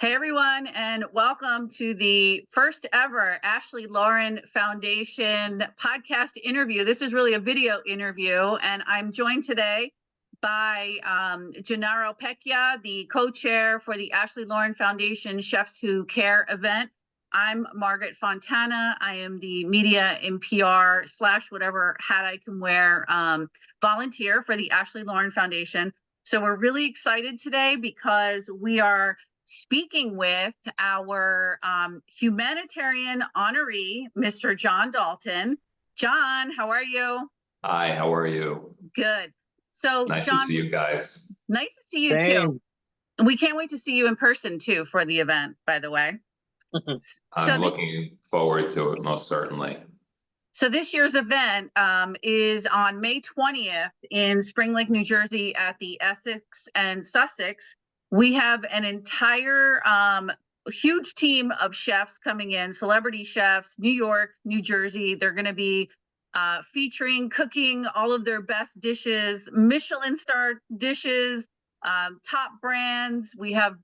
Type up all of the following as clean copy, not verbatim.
Hey everyone, and welcome to the first ever Ashley Lauren Foundation podcast interview. This is really a video interview, and I'm joined today by Gennaro Pecchia, the co-chair for the Ashley Lauren Foundation Chefs Who Care event. I'm Margaret Fontana. I am the media and PR / whatever hat I can wear volunteer for the Ashley Lauren Foundation. So we're really excited today because we are speaking with our humanitarian honoree, Mr. John Dalton. John, how are you? Hi, how are you? Good. So, Nice John, to see you guys. nice to see you too. We can't wait to see you in person too for the event, by the way. I'm looking forward to it, most certainly. So this year's event is on May 20th in Spring Lake, New Jersey at the Essex and Sussex. We have an entire huge team of chefs coming in, celebrity chefs, New York, New Jersey. They're going to be featuring cooking all of their best dishes, Michelin star dishes, top brands. We have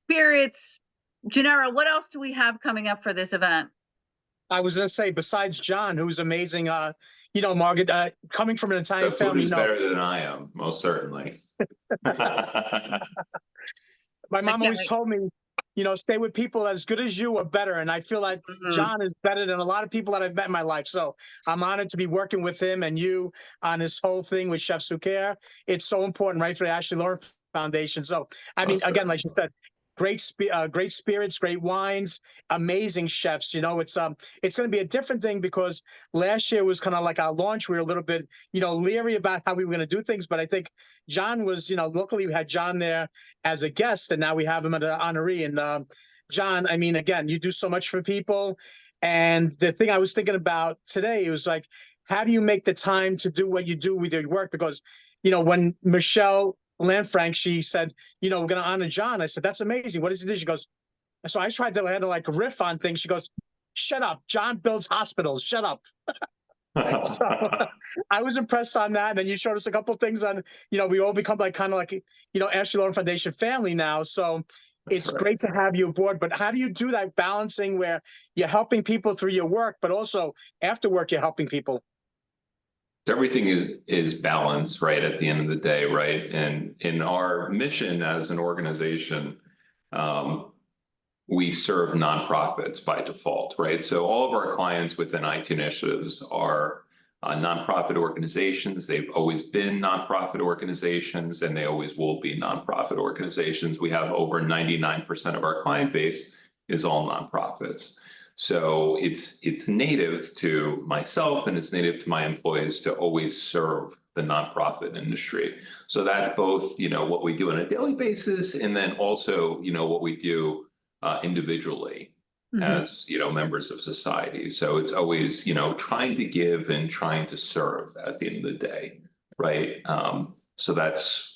spirits. Gennaro, what else do we have coming up for this event? I was going to say, besides John, who's amazing, Margaret, coming from an Italian family. The food is better than I am, most certainly. My mom always told me, stay with people as good as you or better. And I feel like John is better than a lot of people that I've met in my life. So I'm honored to be working with him and you on this whole thing with Chefs Who Care. It's so important, right, for the Ashley Lauren Foundation. So, I mean, again, like you said, great spirits, great wines, amazing chefs. It's going to be a different thing because last year was kind of like our launch. We were a little bit, leery about how we were going to do things. But I think John was, luckily we had John there as a guest, and now we have him at an honoree. And John, I mean, again, you do so much for people. And the thing I was thinking about today, it was like, how do you make the time to do what you do with your work? Because, when Michelle Lanfranc, she said, we're going to honor John. I said, that's amazing. What does he do? She goes, so I tried to like riff on things. She goes, shut up. John builds hospitals. Shut up. So I was impressed on that. And then you showed us a couple of things on, we all become like kind of like, Ashley Lauren Foundation family now. So it's great to have you aboard. But how do you do that balancing where you're helping people through your work, but also after work, you're helping people? Everything is balance, right, at the end of the day, right? And in our mission as an organization, we serve nonprofits by default, right? So all of our clients within IT initiatives are nonprofit organizations. They've always been nonprofit organizations, and they always will be nonprofit organizations. We have over 99% of our client base is all nonprofits. So it's native to myself and it's native to my employees to always serve the nonprofit industry. So that's both, what we do on a daily basis, and then also, what we do individually as, members of society. So it's always, trying to give and trying to serve at the end of the day, right? So that's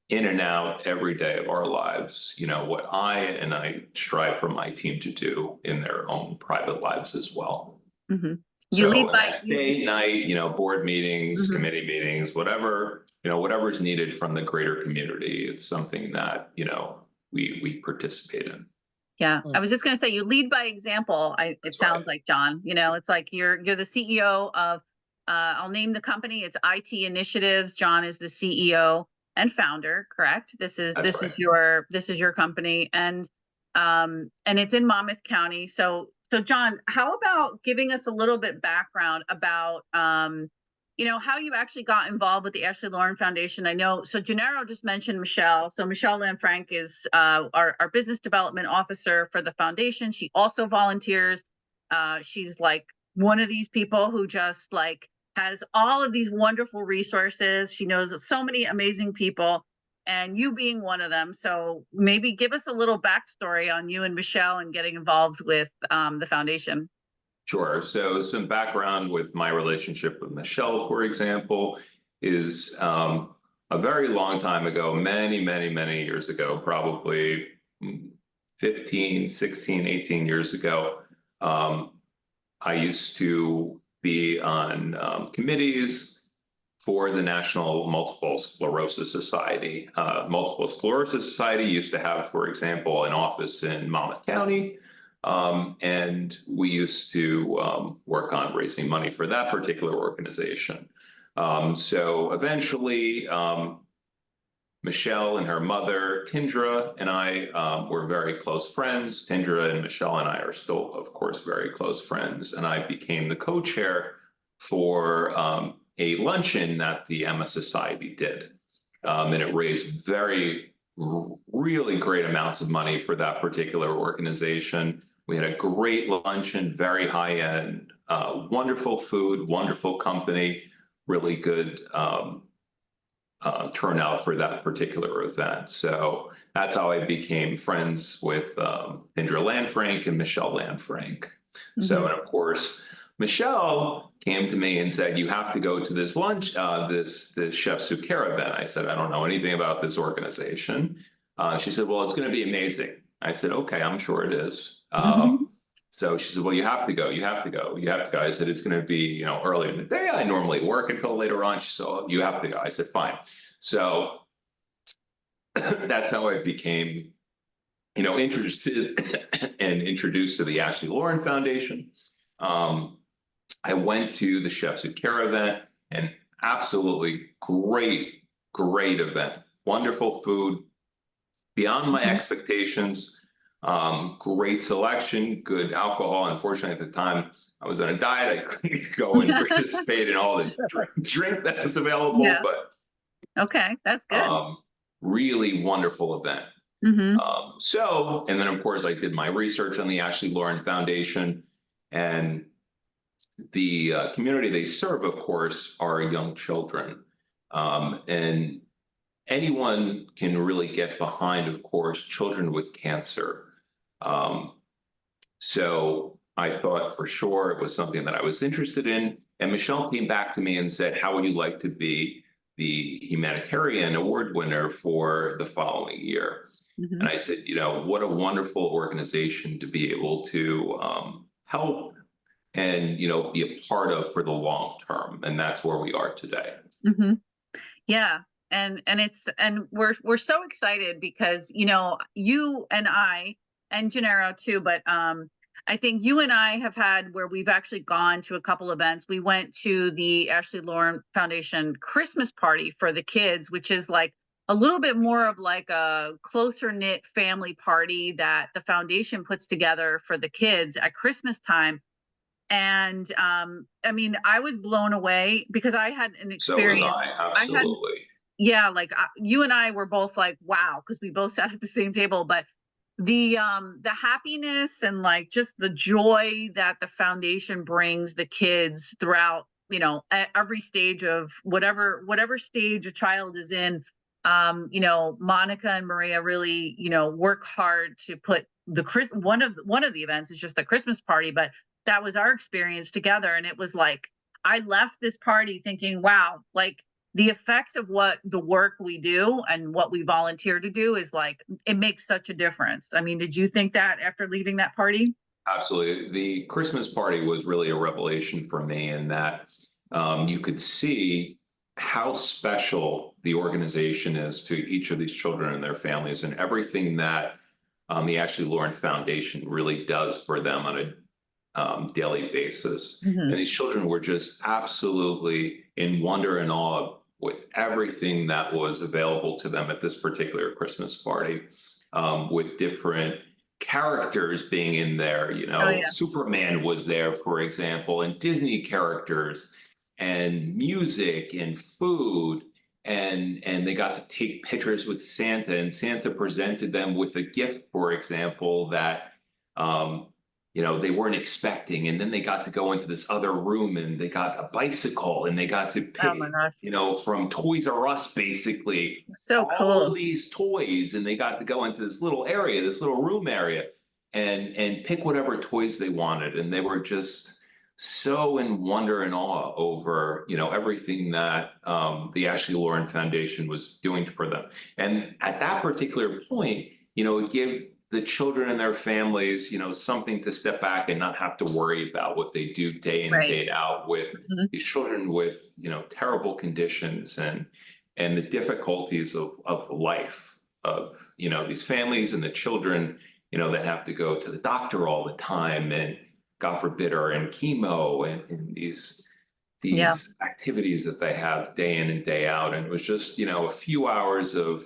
in and out every day of our lives, what I strive for my team to do in their own private lives as well. You lead by day, night, board meetings, committee meetings, whatever, whatever's needed from the greater community. It's something that, we participate in. Yeah, I was just going to say, you lead by example. It sounds like, John, it's like you're the CEO of, I'll name the company. It's IT Initiatives. John is the CEO and founder, correct? This is your company, and it's in Monmouth County. So John, how about giving us a little bit background about how you actually got involved with the Ashley Lauren Foundation? I know, so Gennaro just mentioned Michelle. So Michelle Lanfranc is our business development officer for the foundation. She also volunteers. She's like one of these people who just like has all of these wonderful resources. She knows so many amazing people, and you being one of them. So maybe give us a little backstory on you and Michelle and getting involved with the foundation. Sure. So some background with my relationship with Michelle, for example, is a very long time ago, many, many, many years ago, probably 15, 16, 18 years ago. I used to be on committees for the National Multiple Sclerosis Society. Multiple Sclerosis Society used to have, for example, an office in Monmouth County. And we used to work on raising money for that particular organization. So eventually, Michelle and her mother, Tindra, and I were very close friends. Tindra and Michelle and I are still, of course, very close friends. And I became the co-chair for a luncheon that the Emma Society did. And it raised really great amounts of money for that particular organization. We had a great luncheon, very high end, wonderful food, wonderful company, really good turnout for that particular event. So that's how I became friends with Indra Lanfranc and Michelle Lanfranc. Mm-hmm. So, and of course, Michelle came to me and said, "You have to go to this lunch, this Chef Sucre event." I said, "I don't know anything about this organization." She said, "Well, it's going to be amazing." I said, "Okay, I'm sure it is." So she said, "Well, you have to go. You have to go. You have to go." I said, "It's going to be, early in the day. I normally work until later on." She said, "Oh, you have to go." I said, "Fine." So that's how I became, interested and introduced to the Ashley Lauren Foundation. I went to the Chef Sucre event, and absolutely great event. Wonderful food, beyond my expectations. Great selection, good alcohol. Unfortunately, at the time, I was on a diet. I couldn't go and participate in all the drink that was available. Yeah. But okay, that's good. Really wonderful event. So, and then of course, I did my research on the Ashley Lauren Foundation, and the community they serve, of course, are young children, and anyone can really get behind, of course, children with cancer. So I thought for sure it was something that I was interested in. And Michelle came back to me and said, "How would you like to be the Humanitarian Award winner for the following year?" And I said, what a wonderful organization to be able to help and, be a part of for the long term. And that's where we are today. Yeah. And we're so excited because, you and I, and Gennaro too, but I think you and I have had where we've actually gone to a couple events. We went to the Ashley Lauren Foundation Christmas party for the kids, which is like a little bit more of like a closer knit family party that the foundation puts together for the kids at Christmas time. And I mean, I was blown away because I had an experience. So was I, absolutely. Yeah, like you and I were both like, wow, because we both sat at the same table. But the happiness and like just the joy that the foundation brings the kids throughout, at every stage of whatever stage a child is in. Monica and Maria really, work hard to put one of the events is just the Christmas party, but that was our experience together. And it was like, I left this party thinking, wow, like the effects of what the work we do and what we volunteer to do is like, it makes such a difference. I mean, did you think that after leaving that party? Absolutely. The Christmas party was really a revelation for me in that you could see how special the organization is to each of these children and their families, and everything that the Ashley Lauren Foundation really does for them on a daily basis. And these children were just absolutely in wonder and awe with everything that was available to them at this particular Christmas party, with different characters being in there. Superman was there, for example, and Disney characters, and music and food, and they got to take pictures with Santa, and Santa presented them with a gift, for example, that they weren't expecting. And then they got to go into this other room and they got a bicycle, and they got to pick, from Toys R Us, basically, so cool, all these toys. And they got to go into this little area, this little room area, and pick whatever toys they wanted. And they were just so in wonder and awe over, everything that the Ashley Lauren Foundation was doing for them. And at that particular point, it gave the children and their families, you know, something to step back and not have to worry about what they do day in and Right. day out with Mhm. these children with, you know, terrible conditions and the difficulties of life of, you know, these families and the children, you know, that have to go to the doctor all the time and God forbid are in chemo and Yeah. these activities that they have day in and day out. And it was just, you know, a few hours of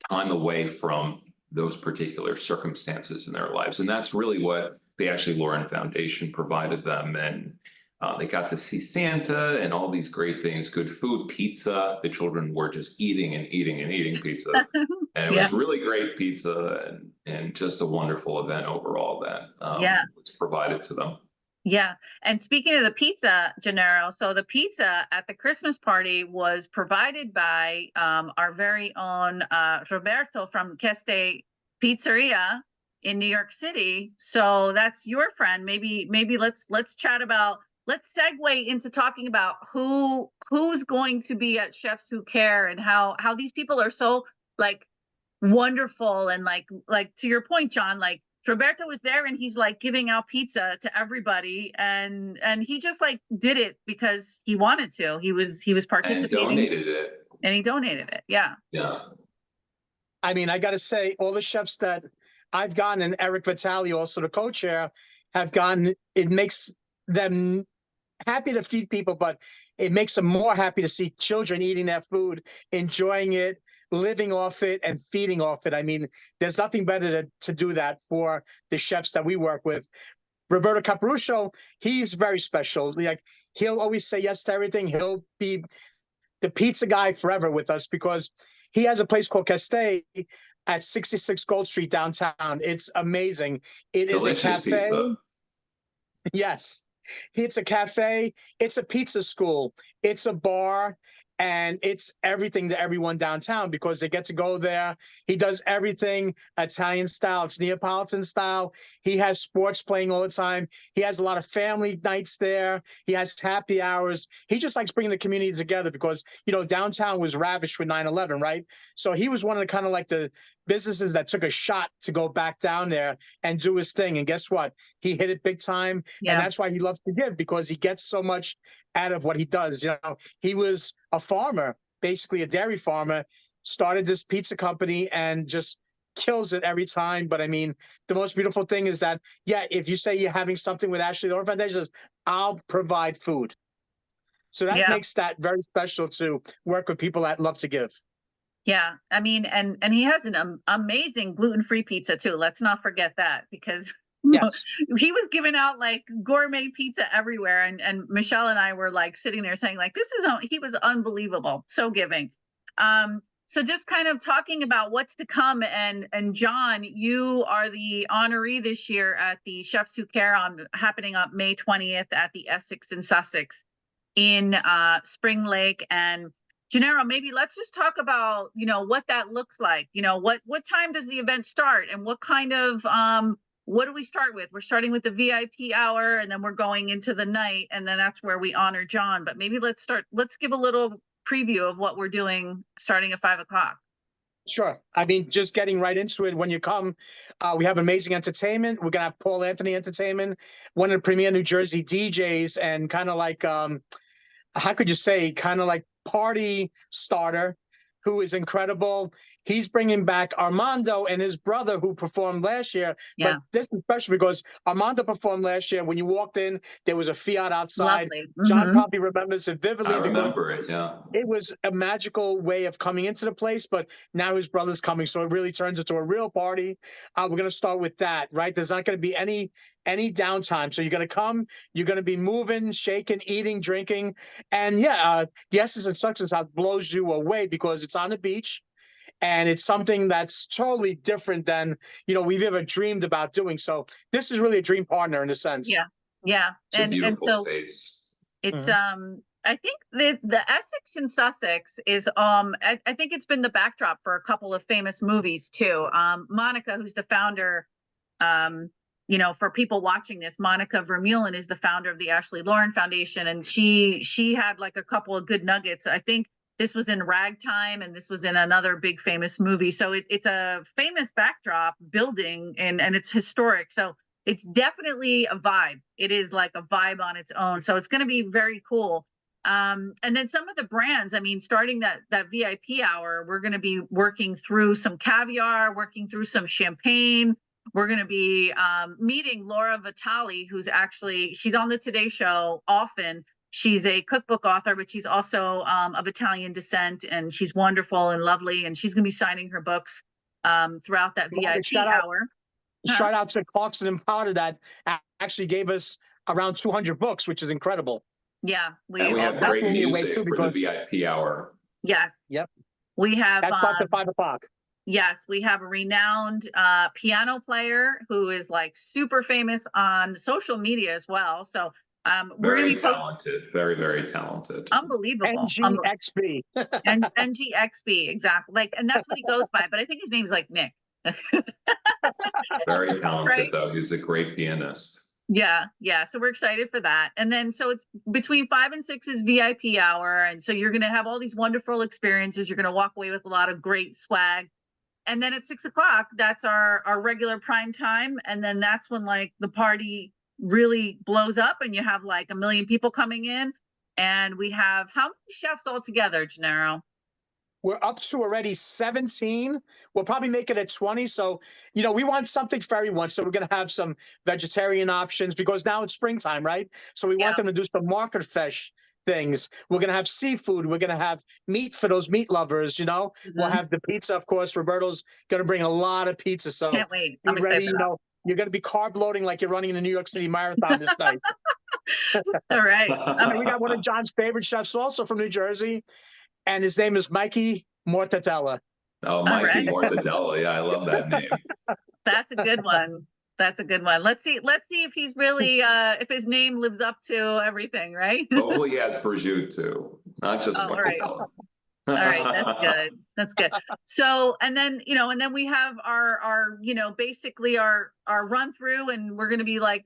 time away from those particular circumstances in their lives. And that's really what the Ashley Lauren Foundation provided them. And they got to see Santa and all these great things, good food, pizza. The children were just eating and eating and eating pizza. And it Yeah. was really great pizza and just a wonderful event overall that Yeah. was provided to them. Yeah. And speaking of the pizza, Gennaro, so the pizza at the Christmas party was provided by our very own Roberto from Keste Pizzeria in New York City. So that's your friend. Maybe let's chat about, let's segue into talking about who's going to be at Chefs Who Care and how these people are so like wonderful and like to your point, John, like Roberto was there and he's like giving out pizza to everybody and he just like did it because he wanted to. He was And participating donated it. and he donated it. Yeah. Yeah. I mean, I got to say, all the chefs that I've gotten, and Eric Vitale, also the co-chair, have gotten, it makes them happy to feed people, but it makes them more happy to see children eating their food, enjoying it, living off it, and feeding off it. I mean, there's nothing better to do that for the chefs that we work with. Roberto Caparuso, he's very special. Like, he'll always say yes to everything. He'll be the pizza guy forever with us because he has a place called Castell at 66 Gold Street downtown. It's amazing. It Delicious is a cafe. pizza. Yes. It's a cafe. It's a pizza school. It's a bar. And it's everything to everyone downtown because they get to go there. He does everything Italian style. It's Neapolitan style. He has sports playing all the time. He has a lot of family nights there. He has happy hours. He just likes bringing the community together because, you know, downtown was ravaged with 9/11, right? So he was one of the kind of like the businesses that took a shot to go back down there and do his thing. And guess what? He hit it big time. Yeah. And that's why he loves to give because he gets so much out of what he does. You know, he was a farmer, basically a dairy farmer, started this pizza company and just kills it every time. But I mean, the most beautiful thing is that, yeah, if you say you're having something with Ashley Lauren Foundation, says, I'll provide food. So that makes that very special to work with people that love to give. Yeah. I mean, and he has an amazing gluten-free pizza too. Let's not forget that because Yes. he was giving out like gourmet pizza everywhere. And Michelle and I were like sitting there saying like, he was unbelievable. So giving. So just kind of talking about what's to come. And John, you are the honoree this year at the Chefs Who Care happening up May 20th at the Essex in Sussex in Spring Lake. And Gennaro, maybe let's just talk about, you know, what that looks like. You know, what time does the event start and what kind of what do we start with? We're starting with the VIP hour and then we're going into the night and then that's where we honor John. But maybe let's give a little preview of what we're doing starting at 5 o'clock. Sure. I mean, just getting right into it. When you come, we have amazing entertainment. We're going to have Paul Anthony Entertainment, one of the premier New Jersey DJs and kind of like, how could you say, kind of like party starter who is incredible. He's bringing back Armando and his brother who performed last year. Yeah. But this is special because Armando performed last year. When you walked in, there was a Fiat outside. Lovely. John probably remembers it vividly. I remember it, yeah. It was a magical way of coming into the place, but now his brother's coming, so it really turns into a real party. We're going to start with that, right? There's not going to be any downtime. So you're going to come, you're going to be moving, shaking, eating, drinking. And yeah, the Essence and Success House blows you away because it's on the beach. And it's something that's totally different than, you know, we've ever dreamed about doing. So this is really a dream partner in a sense. Yeah. Yeah. It's a beautiful and so space. it's I think the Essex in Sussex is I think it's been the backdrop for a couple of famous movies too. Monica, who's the founder, you know, for people watching this, Monica Vermeulen is the founder of the Ashley Lauren Foundation, and she had like a couple of good nuggets. I think this was in Ragtime, and this was in another big famous movie. So it's a famous backdrop building, and it's historic. So it's definitely a vibe. It is like a vibe on its own. So it's going to be very cool. And then some of the brands, I mean, starting that VIP hour, we're going to be working through some caviar, working through some champagne. We're going to be meeting Laura Vitale, who's actually, she's on the Today Show often. She's a cookbook author, but she's also of Italian descent, and she's wonderful and lovely. And she's going to be signing her books throughout that VIP hour. Shout out to Clarkson and Powder that actually gave us around 200 books, which is incredible. Yeah, we have great music for the VIP hour. Yes. Yep. We have that starts at 5 o'clock. Yes, we have a renowned piano player who is like super famous on social media as well. So we're very going to be talented, very talented. Unbelievable. NGXB. And NGXB, exactly. Like, and that's what he goes by. But I think his name's like Nick. Very talented, right? Though. He's a great pianist. Yeah. So we're excited for that. And then, so it's between 5 and 6 is VIP hour. And so you're going to have all these wonderful experiences. You're going to walk away with a lot of great swag. And then at 6 o'clock, that's our regular prime time. And then that's when like the party really blows up and you have like 1 million people coming in. And we have how many chefs all together, Gennaro? We're up to already 17. We'll probably make it at 20. So, we want something for everyone. So we're going to have some vegetarian options because now it's springtime, right? So we want them to do some market fresh things. We're going to have seafood. We're going to have meat for those meat lovers, We'll have the pizza, of course. Roberto's going to bring a lot of pizza. So can't wait. I'm excited. You're going to be carb loading like you're running in the New York City Marathon this night. All right. And we got one of John's favorite chefs also from New Jersey. And his name is Mikey Mortadella. Oh, Mikey Mortadella. Yeah, I love that name. That's a good one. That's a good one. Let's see if he's really if his name lives up to everything, right? Hopefully he has prosciutto, not just mortadella. All right, that's good. That's good. So, and then we have our basically our run through, and we're going to be like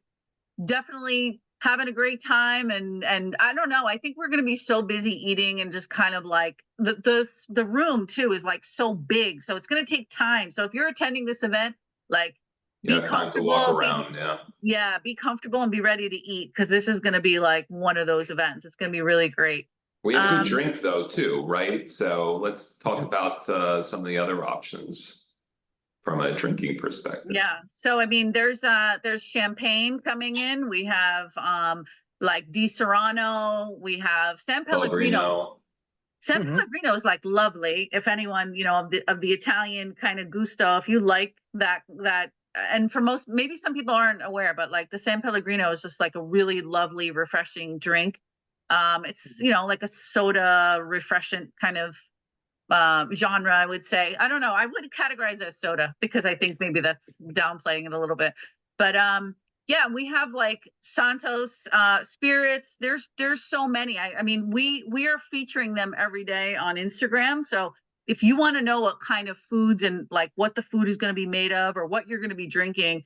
definitely having a great time, and I don't know, I think we're going to be so busy eating and just kind of like the room too is like so big, so it's going to take time. So if you're attending this event, like be comfortable, time to walk around, be comfortable and be ready to eat, because this is going to be like one of those events. It's going to be really great. We have good drink though too, right? So let's talk about some of the other options from a drinking perspective. Yeah. So I mean, there's champagne coming in. We have like Di Serrano. We have San Pellegrino. San Pellegrino is like lovely. If anyone of the Italian kind of gusto, if you like that, and for most, maybe some people aren't aware, but like the San Pellegrino is just like a really lovely, refreshing drink. It's like a soda refreshant kind of genre, I would say. I don't know. I would categorize it as soda because I think maybe that's downplaying it a little bit. But we have like Santos spirits. There's so many. I mean, we are featuring them every day on Instagram. So if you want to know what kind of foods and like what the food is going to be made of or what you're going to be drinking,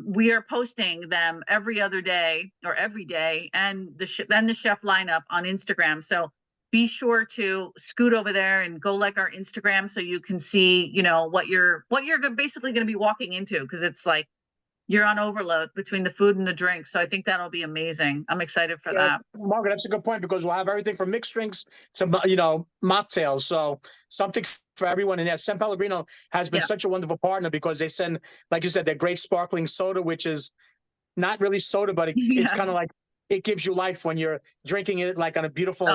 we are posting them every other day or every day, and the chef lineup on Instagram. So be sure to scoot over there and go like our Instagram so you can see, what you're basically going to be walking into, because it's like you're on overload between the food and the drinks. So I think that'll be amazing. I'm excited for that. Margaret, that's a good point, because we'll have everything from mixed drinks to, mocktails. So something for everyone. And San Pellegrino has been such a wonderful partner, because they send, like you said, their great sparkling soda, which is not really soda, but it's kind of like, it gives you life when you're drinking it like on a beautiful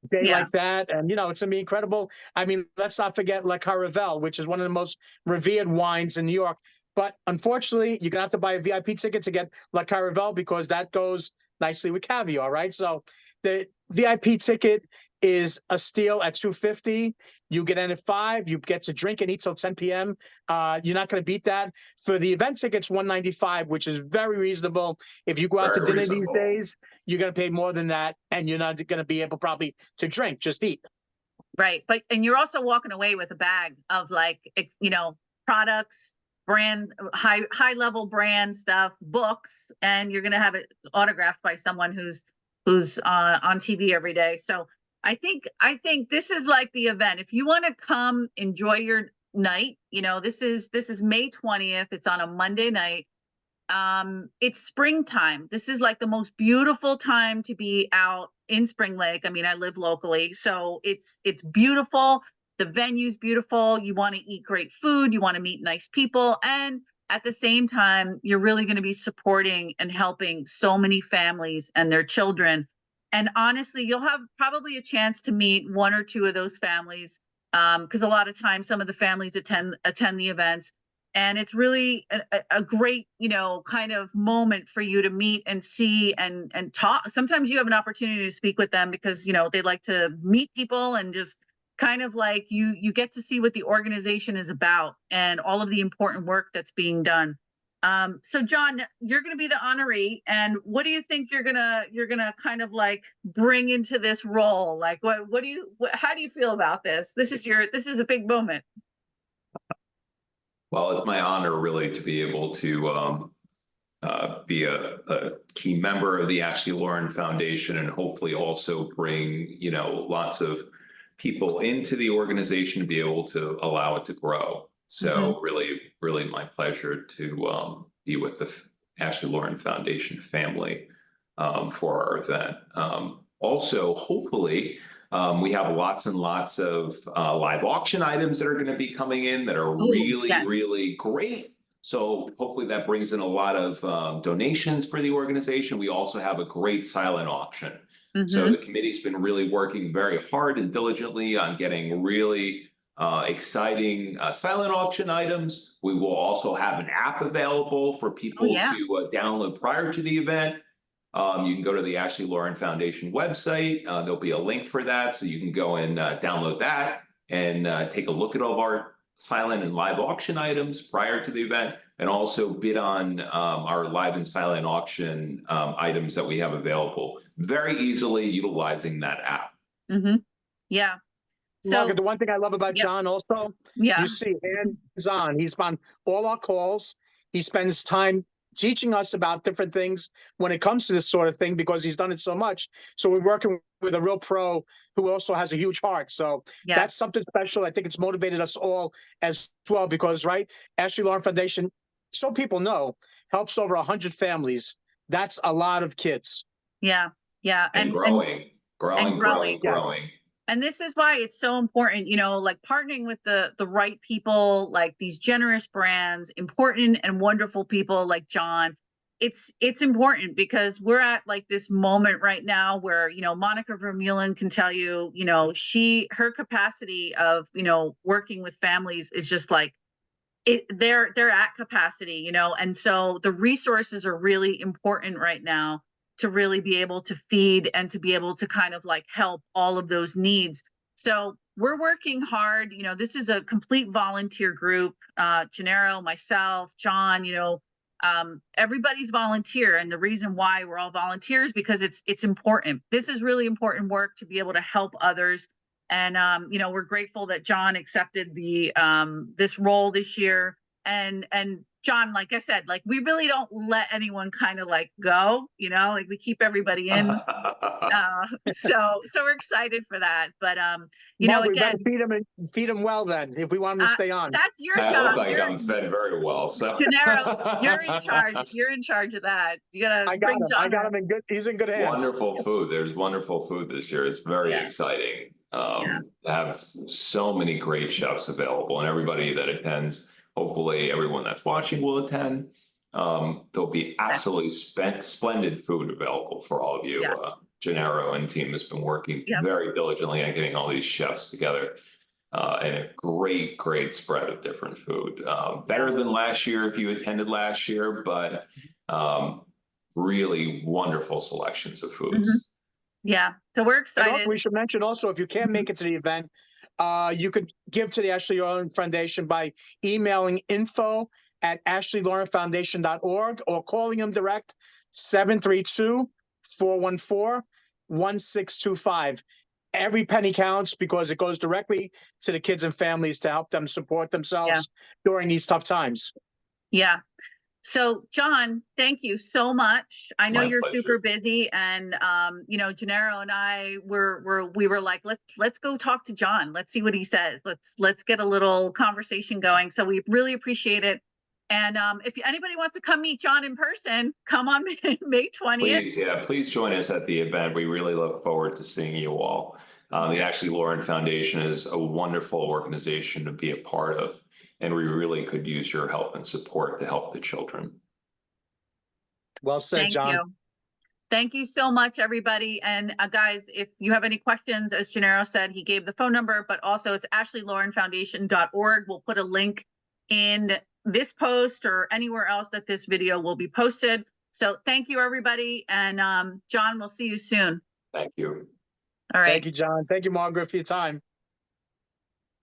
day like that. And, it's going to be incredible. I mean, let's not forget La Caravel, which is one of the most revered wines in New York. But unfortunately, you're going to have to buy a VIP ticket to get La Caravel, because that goes nicely with caviar, right? So the VIP ticket is a steal at $250. You get in at 5. You get to drink and eat till 10 p.m. You're not going to beat that. For the event tickets, $195, which is very reasonable. If you go out to dinner these days, you're going to pay more than that, and you're not going to be able probably to drink, just eat. Right. And you're also walking away with a bag of like, products, brand, high level brand stuff, books, and you're going to have it autographed by someone who's on TV every day. So I think this is like the event. If you want to come enjoy your night, this is May 20th. It's on a Monday night. It's springtime. This is like the most beautiful time to be out in Spring Lake. I mean, I live locally, so it's beautiful. The venue's beautiful. You want to eat great food, you want to meet nice people, and at the same time, you're really going to be supporting and helping so many families and their children. And honestly, you'll have probably a chance to meet one or two of those families, because a lot of times some of the families attend the events. And it's really a great, kind of moment for you to meet and see and talk. Sometimes you have an opportunity to speak with them because, they like to meet people and just kind of like you get to see what the organization is about and all of the important work that's being done. So John, you're going to be the honoree, and what do you think you're gonna kind of like bring into this role? Like, how do you feel about this? This is a big moment. Well, it's my honor really to be able to be a key member of the Ashley Lauren Foundation, and hopefully also bring, lots of people into the organization to be able to allow it to grow. So really, really my pleasure to be with the Ashley Lauren Foundation family for our event. Also, hopefully, we have lots and lots of live auction items that are going to be coming in that are really great. So hopefully that brings in a lot of donations for the organization. We also have a great silent auction. So the committee's been really working very hard and diligently on getting really exciting silent auction items. We will also have an app available for people to download prior to the event. You can go to the Ashley Lauren Foundation website. There'll be a link for that, so you can go and download that and take a look at all of our silent and live auction items prior to the event, and also bid on our live and silent auction items that we have available very easily utilizing that app. Yeah. So, Margaret, the one thing I love about John also, you see hands-on. He's on all our calls. He spends time teaching us about different things when it comes to this sort of thing because he's done it so much. So we're working with a real pro who also has a huge heart. So that's something special. I think it's motivated us all as well because, right, Ashley Lauren Foundation, so people know, helps over 100 families. That's a lot of kids. Yeah. And growing. And this is why it's so important, like partnering with the right people, like these generous brands, important and wonderful people like John. It's important because we're at like this moment right now where, Monica Vermeulen can tell you, her capacity of, working with families is just like they're at capacity, and so the resources are really important right now to really be able to feed and to be able to kind of like help all of those needs. So we're working hard. This is a complete volunteer group. Gennaro, myself, John, everybody's volunteer. And the reason why we're all volunteers because it's important. This is really important work to be able to help others. And, we're grateful that John accepted this role this year. And John, like I said, like we really don't let anyone kind of like go, like we keep everybody in. So we're excited for that. But Margaret, again, we better feed him well then if we want him to stay on. That's your job. I look like I'm fed very well. So Gennaro, you're in charge. You're in charge of that. You gotta I got him in good. He's in good hands. Wonderful food. There's wonderful food this year. It's very exciting. To have so many great chefs available, and everybody that attends. Hopefully everyone that's watching will attend. There'll be absolutely splendid food available for all of you. Gennaro and team has been working very diligently on getting all these chefs together and a great spread of different food. Better than last year if you attended last year, but really wonderful selections of foods. So we're excited. And also, we should mention also, if you can't make it to the event, you could give to the Ashley Lauren Foundation by emailing info@ashleylaurenfoundation.org or calling them direct 732-414-1625. Every penny counts because it goes directly to the kids and families to help them support themselves during these tough times. So John, thank you so much. I know My you're pleasure. super busy, and you know, Gennaro and I we were like, let's go talk to John. Let's see what he says. Let's get a little conversation going. So we really appreciate it. And if anybody wants to come meet John in person, come on May 20th. Please, yeah, please join us at the event. We really look forward to seeing you all. The Ashley Lauren Foundation is a wonderful organization to be a part of, and we really could use your help and support to help the children. Well said, Thank John. you. Thank you so much, everybody. And guys, if you have any questions, as Gennaro said, he gave the phone number, but also it's ashleylaurenfoundation.org. We'll put a link in this post or anywhere else that this video will be posted. So thank you, everybody. And John, we'll see you soon. Thank you. All right. Thank you, John. Thank you, Margaret, for your time.